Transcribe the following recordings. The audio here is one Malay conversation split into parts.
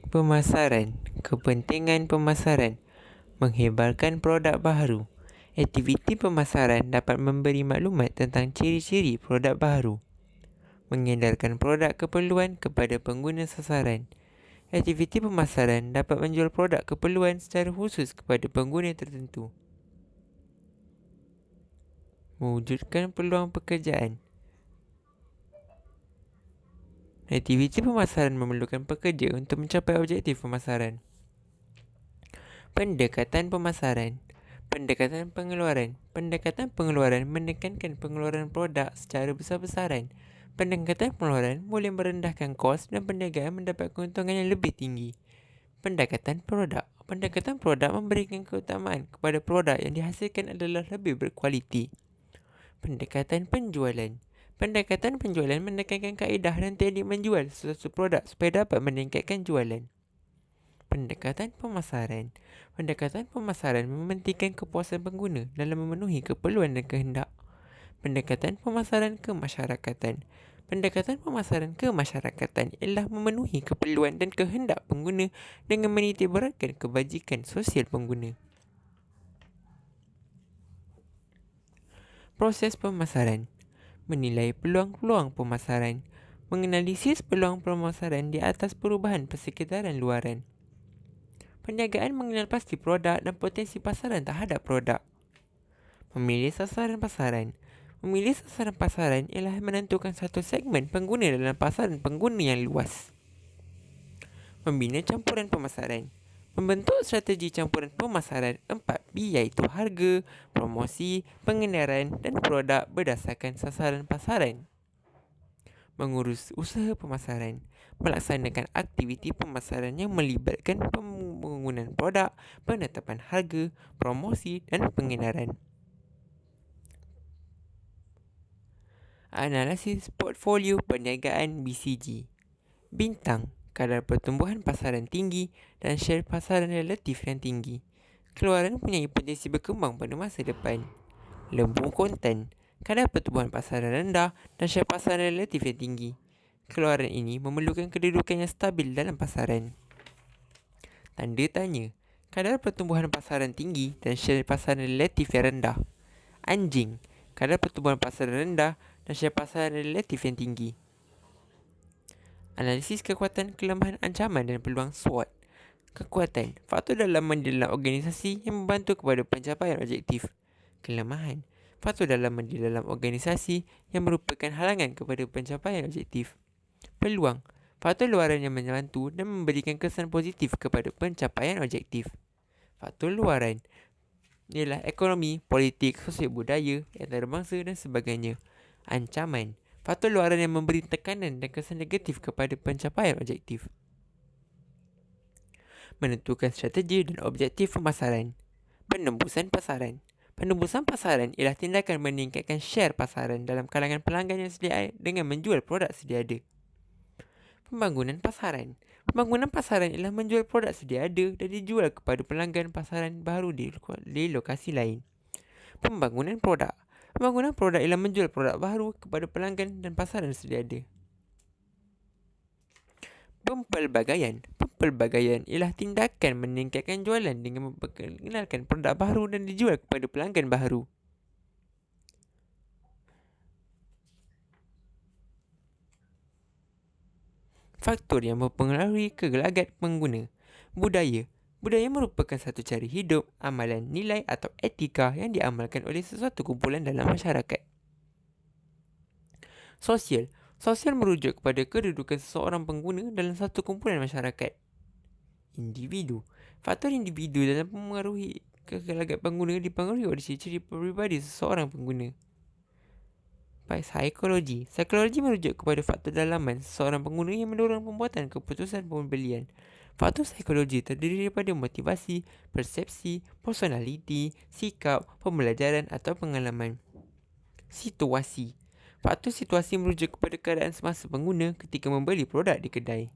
Pemasaran, kepentingan pemasaran, menghebarkan produk baharu. Aktiviti pemasaran dapat memberi maklumat tentang ciri-ciri produk baharu, mengedarkan produk keperluan kepada pengguna sasaran. Aktiviti pemasaran dapat menjual produk keperluan secara khusus kepada pengguna tertentu. Mewujudkan peluang pekerjaan. Aktiviti pemasaran memerlukan pekerja untuk mencapai objektif pemasaran. Pendekatan pemasaran. Pendekatan pengeluaran. Pendekatan pengeluaran menekankan pengeluaran produk secara besar-besaran. Pendekatan pengeluaran boleh merendahkan kos dan perniagaan mendapat keuntungan yang lebih tinggi. Pendekatan produk. Pendekatan produk memberikan keutamaan kepada produk yang dihasilkan adalah lebih berkualiti. Pendekatan penjualan. Pendekatan penjualan menekankan kaedah dan teknik menjual sesuatu produk supaya dapat meningkatkan jualan. Pendekatan pemasaran. Pendekatan pemasaran mementingkan kepuasan pengguna dalam memenuhi keperluan dan kehendak. Pendekatan pemasaran kemasyarakatan. Pendekatan pemasaran kemasyarakatan ialah memenuhi keperluan dan kehendak pengguna dengan menitikberatkan kebajikan sosial pengguna. Proses pemasaran. Menilai peluang-peluang pemasaran. Menganalisis peluang pemasaran di atas perubahan persekitaran luaran. Perniagaan mengenal pasti produk dan potensi pasaran terhadap produk. Memilih sasaran pasaran. Memilih sasaran pasaran ialah menentukan satu segmen pengguna dalam pasaran pengguna yang luas. Membina campuran pemasaran. Membentuk strategi campuran pemasaran 4P iaitu harga, promosi, pengenalan dan produk berdasarkan sasaran pasaran. Mengurus usaha pemasaran. Melaksanakan aktiviti pemasaran yang melibatkan pembangunan produk, penetapan harga, promosi dan pengenalan. Analisis portfolio perniagaan BCG. Bintang, kadar pertumbuhan pasaran tinggi dan share pasaran relatif yang tinggi. Keluaran mempunyai potensi berkembang pada masa depan. Lembu kontan, kadar pertumbuhan pasaran rendah dan share pasaran relatif yang tinggi. Keluaran ini memerlukan kedudukan yang stabil dalam pasaran. Tanda tanya, kadar pertumbuhan pasaran tinggi dan share pasaran relatif yang rendah. Anjing, kadar pertumbuhan pasaran rendah dan share pasaran relatif yang tinggi. Analisis kekuatan, kelemahan, ancaman dan peluang SWOT. Kekuatan, faktor dalaman di dalam organisasi yang membantu kepada pencapaian objektif. Kelemahan, faktor dalaman di dalam organisasi yang merupakan halangan kepada pencapaian objektif. Peluang, faktor luaran yang membantu dan memberikan kesan positif kepada pencapaian objektif. Faktor luaran ialah ekonomi, politik, sosial budaya, antarabangsa dan sebagainya. Ancaman, faktor luaran yang memberi tekanan dan kesan negatif kepada pencapaian objektif. Menentukan strategi dan objektif pemasaran. Penembusan pasaran. Penembusan pasaran ialah tindakan meningkatkan share pasaran dalam kalangan pelanggan yang sedia dengan menjual produk sedia ada. Pembangunan pasaran. Pembangunan pasaran ialah menjual produk sedia ada dan dijual kepada pelanggan pasaran baru di lokasi lain. Pembangunan produk. Pembangunan produk ialah menjual produk baru kepada pelanggan dan pasaran sedia ada. Pempelbagaian. Pempelbagaian ialah tindakan meningkatkan jualan dengan memperkenalkan produk baru dan dijual kepada pelanggan baru. Faktor yang mempengaruhi kegelagat pengguna. Budaya. Budaya merupakan satu cara hidup, amalan, nilai atau etika yang diamalkan oleh sesuatu kumpulan dalam masyarakat. Sosial. Sosial merujuk kepada kedudukan seseorang pengguna dalam satu kumpulan masyarakat. Individu. Faktor individu dalam mempengaruhi kegelagat pengguna dipengaruhi oleh ciri-ciri peribadi seseorang pengguna. Psikologi. Psikologi merujuk kepada faktor dalaman seseorang pengguna yang mendorong pembuatan keputusan pembelian. Faktor psikologi terdiri daripada motivasi, persepsi, personaliti, sikap, pembelajaran atau pengalaman. Situasi. Faktor situasi merujuk kepada keadaan semasa pengguna ketika membeli produk di kedai.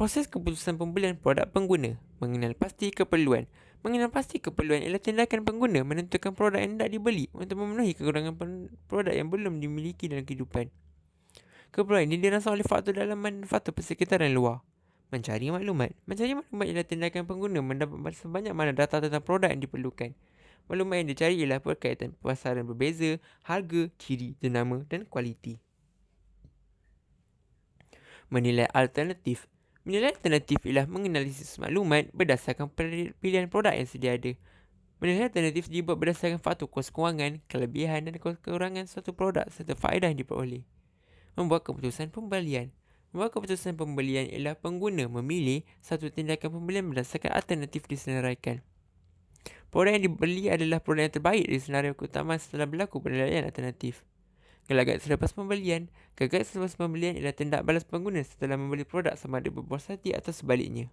Proses keputusan pembelian produk pengguna. Mengenal pasti keperluan. Mengenal pasti keperluan ialah tindakan pengguna menentukan produk yang hendak dibeli untuk memenuhi kekurangan produk yang belum dimiliki dalam kehidupan. Keperluan ini dirangsang oleh faktor dalaman dan faktor persekitaran luar. Mencari maklumat. Mencari maklumat ialah tindakan pengguna mendapat sebanyak mana data tentang produk yang diperlukan. Maklumat yang dicari ialah berkaitan pasaran berbeza, harga, ciri, jenama dan kualiti. Menilai alternatif. Menilai alternatif ialah menganalisis maklumat berdasarkan pilihan produk yang sedia ada. Menilai alternatif dibuat berdasarkan faktor kos kewangan, kelebihan dan kekurangan suatu produk serta faedah yang diperoleh. Membuat keputusan pembelian. Membuat keputusan pembelian ialah pengguna memilih satu tindakan pembelian berdasarkan alternatif disenaraikan. Produk yang dibeli adalah produk yang terbaik dari senarai keutamaan setelah berlaku penilaian alternatif. Gelagat selepas pembelian. Gelagat selepas pembelian ialah tindak balas pengguna setelah membeli produk sama ada berpuas hati atau sebaliknya.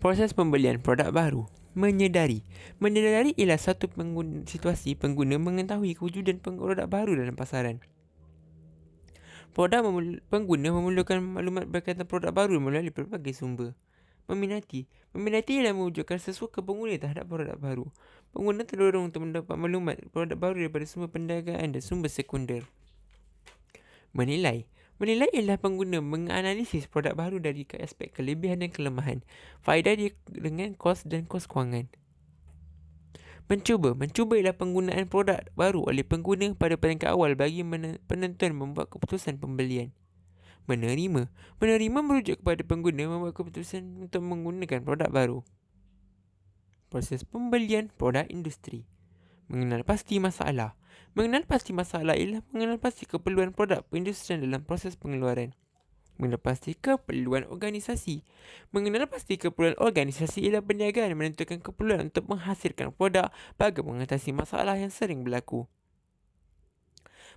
Proses pembelian produk baru. Menyedari. Menyedari ialah satu situasi pengguna mengetahui kewujudan produk baru dalam pasaran. Pengguna memerlukan maklumat berkaitan produk baru melalui pelbagai sumber. Meminati. Meminati ialah mewujudkan sesuka pengguna terhadap produk baru. Pengguna terdorong untuk mendapat maklumat produk baru daripada sumber perniagaan dan sumber sekunder. Menilai. Menilai ialah pengguna menganalisis produk baru dari aspek kelebihan dan kelemahan, faedah dia dengan kos dan kos kewangan. Mencuba. Mencuba ialah penggunaan produk baru oleh pengguna pada peringkat awal bagi penentuan membuat keputusan pembelian. Menerima. Menerima merujuk kepada pengguna membuat keputusan untuk menggunakan produk baru. Proses pembelian produk industri. Mengenal pasti masalah. Mengenal pasti masalah ialah mengenal pasti keperluan produk perindustrian dalam proses pengeluaran. Mengenal pasti keperluan organisasi. Mengenal pasti keperluan organisasi ialah perniagaan menentukan keperluan untuk menghasilkan produk bagi mengatasi masalah yang sering berlaku.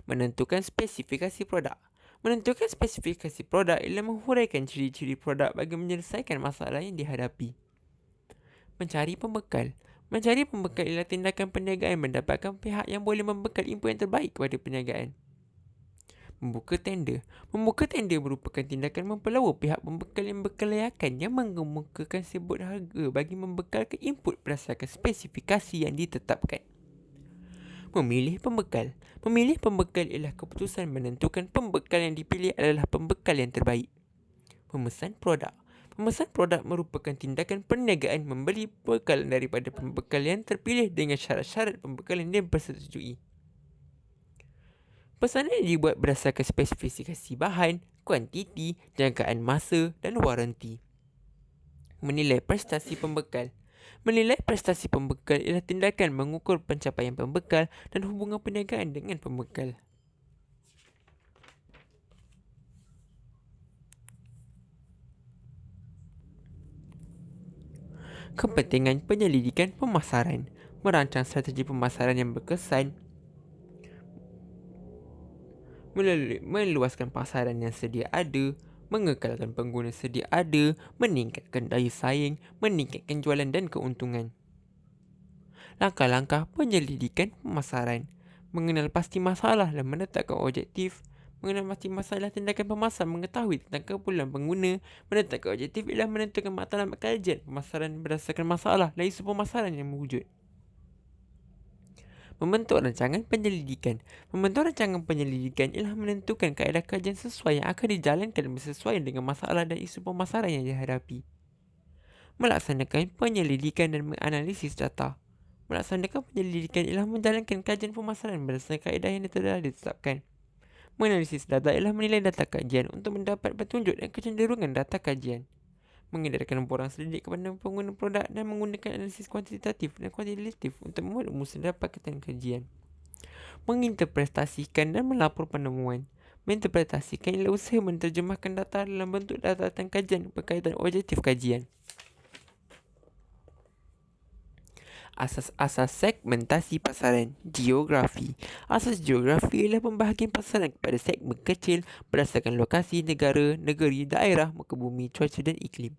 Menentukan spesifikasi produk. Menentukan spesifikasi produk ialah menghuraikan ciri-ciri produk bagi menyelesaikan masalah yang dihadapi. Mencari pembekal. Mencari pembekal ialah tindakan perniagaan mendapatkan pihak yang boleh membekal input yang terbaik kepada perniagaan. Membuka tender. Membuka tender merupakan tindakan mempelawa pihak pembekal yang berkelayakan yang mengemukakan sebut harga bagi membekalkan input berdasarkan spesifikasi yang ditetapkan. Memilih pembekal. Memilih pembekal ialah keputusan menentukan pembekal yang dipilih adalah pembekal yang terbaik. Memesan produk. Memesan produk merupakan tindakan perniagaan membeli bekalan daripada pembekal yang terpilih dengan syarat-syarat pembekalan yang dipersetujui. Pesanan dibuat berdasarkan spesifikasi bahan, kuantiti, jangkaan masa dan waranti. Menilai prestasi pembekal. Menilai prestasi pembekal ialah tindakan mengukur pencapaian pembekal dan hubungan perniagaan dengan pembekal. Kepentingan penyelidikan pemasaran. Merancang strategi pemasaran yang berkesan, meluaskan pasaran yang sedia ada, mengekalkan pengguna sedia ada, meningkatkan daya saing, meningkatkan jualan dan keuntungan. Langkah-langkah penyelidikan pemasaran. Mengenal pasti masalah dan menetapkan objektif. Mengenal pasti masalah tindakan pemasaran mengetahui tentang keperluan pengguna. Menetapkan objektif ialah menentukan matlamat kajian pemasaran berdasarkan masalah dan isu pemasaran yang mewujud. Membentuk rancangan penyelidikan. Membentuk rancangan penyelidikan ialah menentukan kaedah kajian sesuai yang akan dijalankan bersesuaian dengan masalah dan isu pemasaran yang dihadapi. Melaksanakan penyelidikan dan menganalisis data. Melaksanakan penyelidikan ialah menjalankan kajian pemasaran berdasarkan kaedah yang telah ditetapkan. Menganalisis data ialah menilai data kajian untuk mendapat petunjuk dan kecenderungan data kajian. Mengedarkan borang selidik kepada pengguna produk dan menggunakan analisis kuantitatif dan kualitatif untuk membuat rumus dapatan kajian. Menginterpretasikan dan melapor penemuan. Menginterpretasikan ialah usaha menerjemahkan data dalam bentuk dapatan kajian berkaitan objektif kajian. Asas-asas segmentasi pasaran. Geografi. Asas geografi ialah pembahagian pasaran kepada segmen kecil berdasarkan lokasi, negara, negeri, daerah, muka bumi, cuaca dan iklim.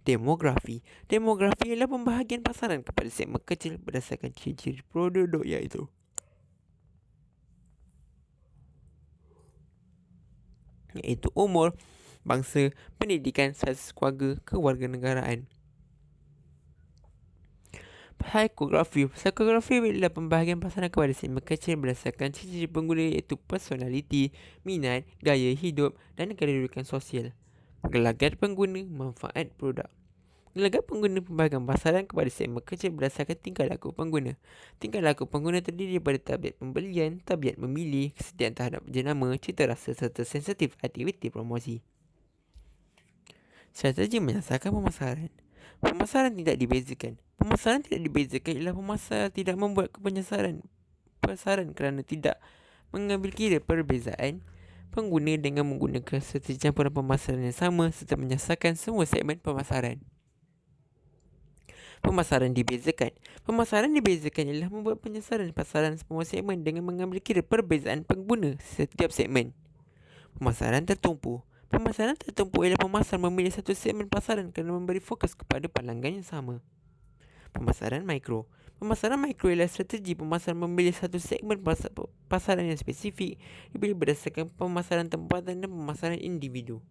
Demografi. Demografi ialah pembahagian pasaran kepada segmen kecil berdasarkan ciri-ciri produk iaitu umur, bangsa, pendidikan, status keluarga, kewarganegaraan. Psikografi adalah pembahagian pasaran kepada segmen kecil berdasarkan ciri-ciri pengguna iaitu personaliti, minat, gaya hidup dan kedudukan sosial. Gelagat pengguna, manfaat produk. Gelagat pengguna pembahagian pasaran kepada segmen kecil berdasarkan tingkah laku pengguna. Tingkah laku pengguna terdiri daripada tabiat pembelian, tabiat memilih, kesediaan terhadap jenama, cita rasa serta sensitif aktiviti promosi. Strategi menyasarkan pemasaran. Pemasaran tidak dibezakan. Pemasaran tidak dibezakan ialah pemasaran tidak membuat penyasaran pasaran kerana tidak mengambil kira perbezaan pengguna dengan menggunakan strategi campuran pemasaran yang sama serta menyasarkan semua segmen pemasaran. Pemasaran dibezakan. Pemasaran dibezakan ialah membuat penyasaran pasaran semua segmen dengan mengambil kira perbezaan pengguna setiap segmen. Pemasaran tertumpu. Pemasaran tertumpu ialah pemasaran memilih satu segmen pasaran kerana memberi fokus kepada pelanggan yang sama. Pemasaran mikro. Pemasaran mikro ialah strategi pemasaran memilih satu segmen pasaran yang spesifik dipilih berdasarkan pemasaran tempatan dan pemasaran individu.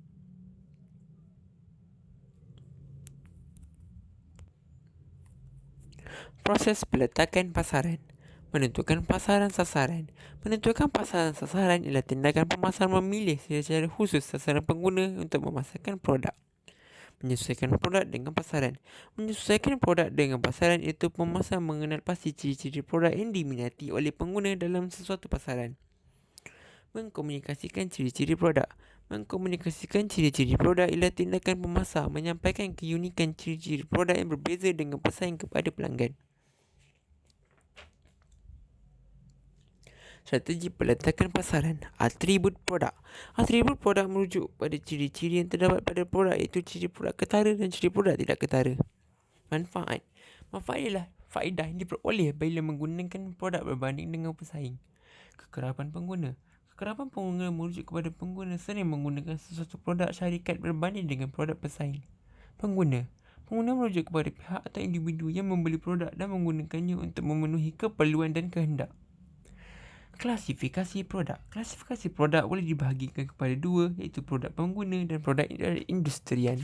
Proses peletakan pasaran. Menentukan pasaran sasaran. Menentukan pasaran sasaran ialah tindakan pemasaran memilih secara khusus sasaran pengguna untuk memasarkan produk. Menyesuaikan produk dengan pasaran. Menyesuaikan produk dengan pasaran iaitu pemasaran mengenal pasti ciri-ciri produk yang diminati oleh pengguna dalam sesuatu pasaran. Mengkomunikasikan ciri-ciri produk. Mengkomunikasikan ciri-ciri produk ialah tindakan pemasar menyampaikan keunikan ciri-ciri produk yang berbeza dengan pesaing kepada pelanggan. Strategi peletakan pasaran. Atribut produk. Atribut produk merujuk pada ciri-ciri yang terdapat pada produk iaitu ciri produk ketara dan ciri produk tidak ketara. Manfaat. Manfaat ialah faedah yang diperoleh bila menggunakan produk berbanding dengan pesaing. Kekerapan pengguna. Kekerapan pengguna merujuk kepada pengguna sering menggunakan sesuatu produk syarikat berbanding dengan produk pesaing. Pengguna. Pengguna merujuk kepada pihak atau individu yang membeli produk dan menggunakannya untuk memenuhi keperluan dan kehendak. Klasifikasi produk. Klasifikasi produk boleh dibahagikan kepada dua iaitu produk pengguna dan produk industrian.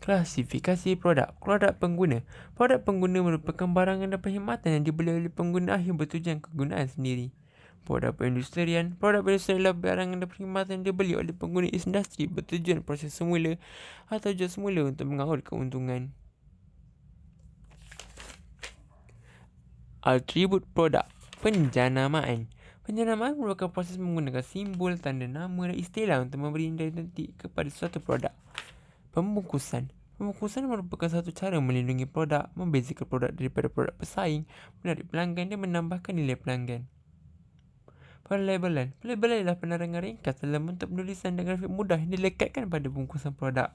Klasifikasi produk. Produk pengguna. Produk pengguna merupakan barangan dan perkhidmatan yang dibeli oleh pengguna akhir bertujuan kegunaan sendiri. Produk perindustrian. Produk perindustrian adalah barangan dan perkhidmatan yang dibeli oleh pengguna industri bertujuan proses semula atau jual semula untuk mengaur keuntungan. Atribut produk. Penjanamaan. Penjanamaan merupakan proses menggunakan simbol, tanda nama dan istilah untuk memberi identiti kepada suatu produk. Pembungkusan. Pembungkusan merupakan satu cara melindungi produk, membezakan produk daripada produk pesaing, menarik pelanggan dan menambahkan nilai pelanggan. Pelabelan. Pelabelan adalah penerangan ringkas dalam bentuk penulisan dan grafik mudah yang dilekatkan pada bungkusan produk.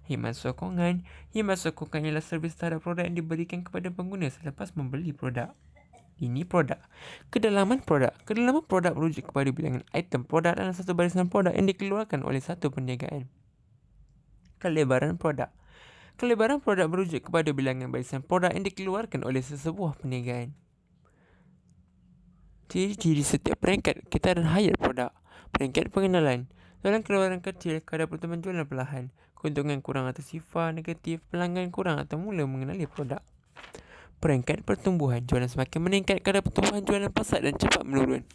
Khidmat sokongan. Khidmat sokongan ialah servis terhadap produk yang diberikan kepada pengguna selepas membeli produk. Ini produk. Kedalaman produk. Kedalaman produk merujuk kepada bilangan item produk dalam satu barisan produk yang dikeluarkan oleh satu perniagaan. Kelebaran produk. Kelebaran produk merujuk kepada bilangan barisan produk yang dikeluarkan oleh sesebuah perniagaan. Ciri-ciri setiap peringkat kitaran hayat produk. Peringkat pengenalan. Dalam keluaran kecil, kadar pertumbuhan jualan perlahan. Keuntungan kurang atau sifar negatif, pelanggan kurang atau mula mengenali produk. Peringkat pertumbuhan. Jualan semakin meningkat, kadar pertumbuhan jualan pesat dan cepat menurun.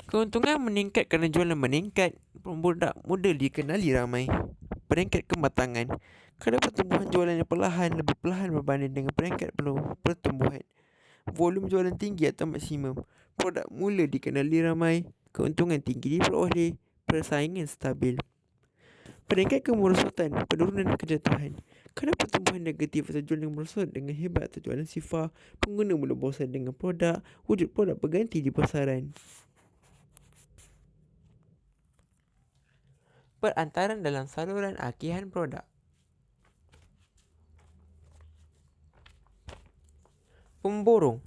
Keuntungan meningkat kerana jualan meningkat, produk mudah dikenali ramai. Peringkat kematangan. Kadar pertumbuhan jualan yang perlahan lebih perlahan berbanding dengan peringkat pertumbuhan. Volum jualan tinggi atau maksimum. Produk mula dikenali ramai. Keuntungan tinggi diperoleh. Persaingan stabil. Peringkat kemerosotan, penurunan kejatuhan. Kadar pertumbuhan negatif atau jualan yang merosot dengan hebat atau jualan sifar. Pengguna mula bosan dengan produk. Wujud produk berganti di pasaran. Perantaran dalam saluran akihan produk. Pemborong.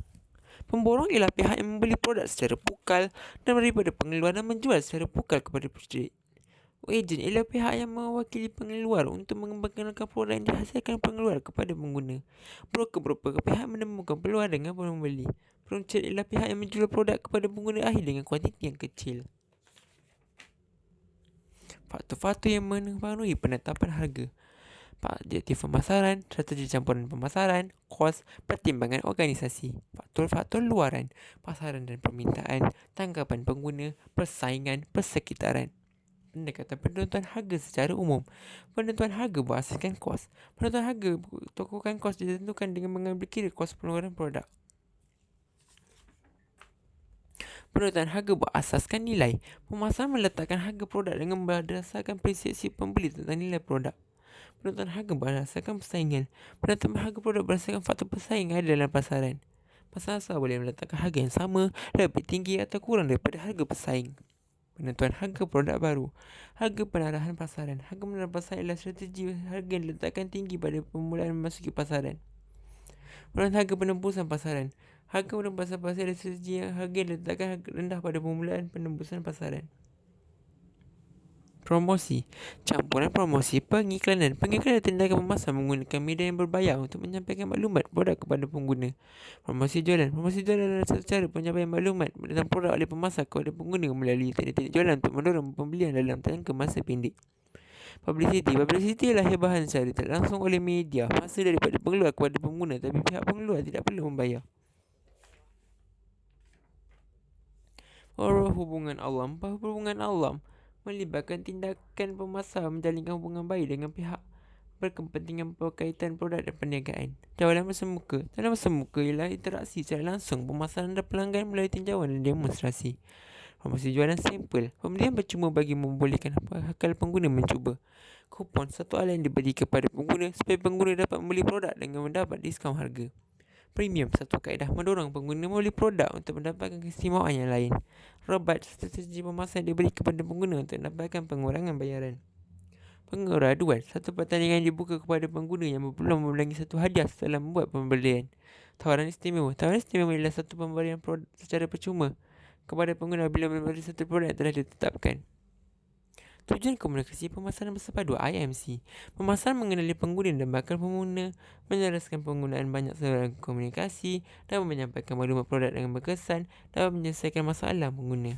Pemborong ialah pihak yang membeli produk secara pukal dan daripada pengeluar dan menjual secara pukal kepada pencuri. Ejen ialah pihak yang mewakili pengeluar untuk mengembangkan produk yang dihasilkan pengeluar kepada pengguna. Broker merupakan pihak menemukan peluang dengan pembeli. Peruncit ialah pihak yang menjual produk kepada pengguna akhir dengan kuantiti yang kecil. Faktor-faktor yang mempengaruhi penetapan harga: objektif pemasaran, strategi campuran pemasaran, kos, pertimbangan organisasi, faktor-faktor luaran, pasaran dan permintaan, tanggapan pengguna, persaingan, persekitaran. Pendekatan penentuan harga secara umum. Penentuan harga berasaskan kos. Penentuan harga tokohkan kos ditentukan dengan mengambil kira kos pengeluaran produk. Penentuan harga berasaskan nilai. Pemasaran meletakkan harga produk dengan berdasarkan persepsi pembeli tentang nilai produk. Penentuan harga berdasarkan persaingan. Penentuan harga produk berdasarkan faktor persaingan dalam pasaran. Pasar boleh meletakkan harga yang sama, lebih tinggi atau kurang daripada harga pesaing. Penentuan harga produk baru. Harga penarahan pasaran. Harga penarahan pasaran adalah strategi harga yang diletakkan tinggi pada permulaan memasuki pasaran. Penentuan harga penembusan pasaran. Harga penembusan pasaran adalah strategi harga yang diletakkan rendah pada permulaan penembusan pasaran. Promosi. Campuran promosi, pengiklanan. Pengiklanan tindakan pemasaran menggunakan media yang berbayar untuk menyampaikan maklumat produk kepada pengguna. Promosi jualan. Promosi jualan adalah satu cara penyampaian maklumat tentang produk oleh pemasar kepada pengguna melalui teknik-teknik jualan untuk mendorong pembelian dalam jangka masa pendek. Publicity. Publicity adalah hibahan secara tidak langsung oleh media masa daripada pengeluar kepada pengguna, tapi pihak pengeluar tidak perlu membayar. Hubungan alam. Hubungan alam melibatkan tindakan pemasar menjalinkan hubungan baik dengan pihak berkepentingan berkaitan produk dan perniagaan. Jualan bersemuka. Jualan bersemuka ialah interaksi secara langsung pemasaran dan pelanggan melalui tinjauan dan demonstrasi. Promosi jualan sampel. Pembelian percuma bagi membolehkan akal pengguna mencuba. Kupon, satu alat yang diberi kepada pengguna supaya pengguna dapat membeli produk dengan mendapat diskaun harga. Premium, satu kaedah mendorong pengguna membeli produk untuk mendapatkan keistimewaan yang lain. Rebat, strategi pemasaran diberi kepada pengguna untuk mendapatkan pengurangan bayaran. Pengeraduan, satu pertandingan dibuka kepada pengguna yang belum memelangi satu hadiah setelah membuat pembelian. Tawaran istimewa. Tawaran istimewa ialah satu pemberian produk secara percuma kepada pengguna bila membeli satu produk yang telah ditetapkan. Tujuan komunikasi pemasaran bersepadu IMC. Pemasaran mengenali pengguna dan bakal pengguna, menjelaskan penggunaan banyak saluran komunikasi dan menyampaikan maklumat produk dengan berkesan dapat menyelesaikan masalah pengguna.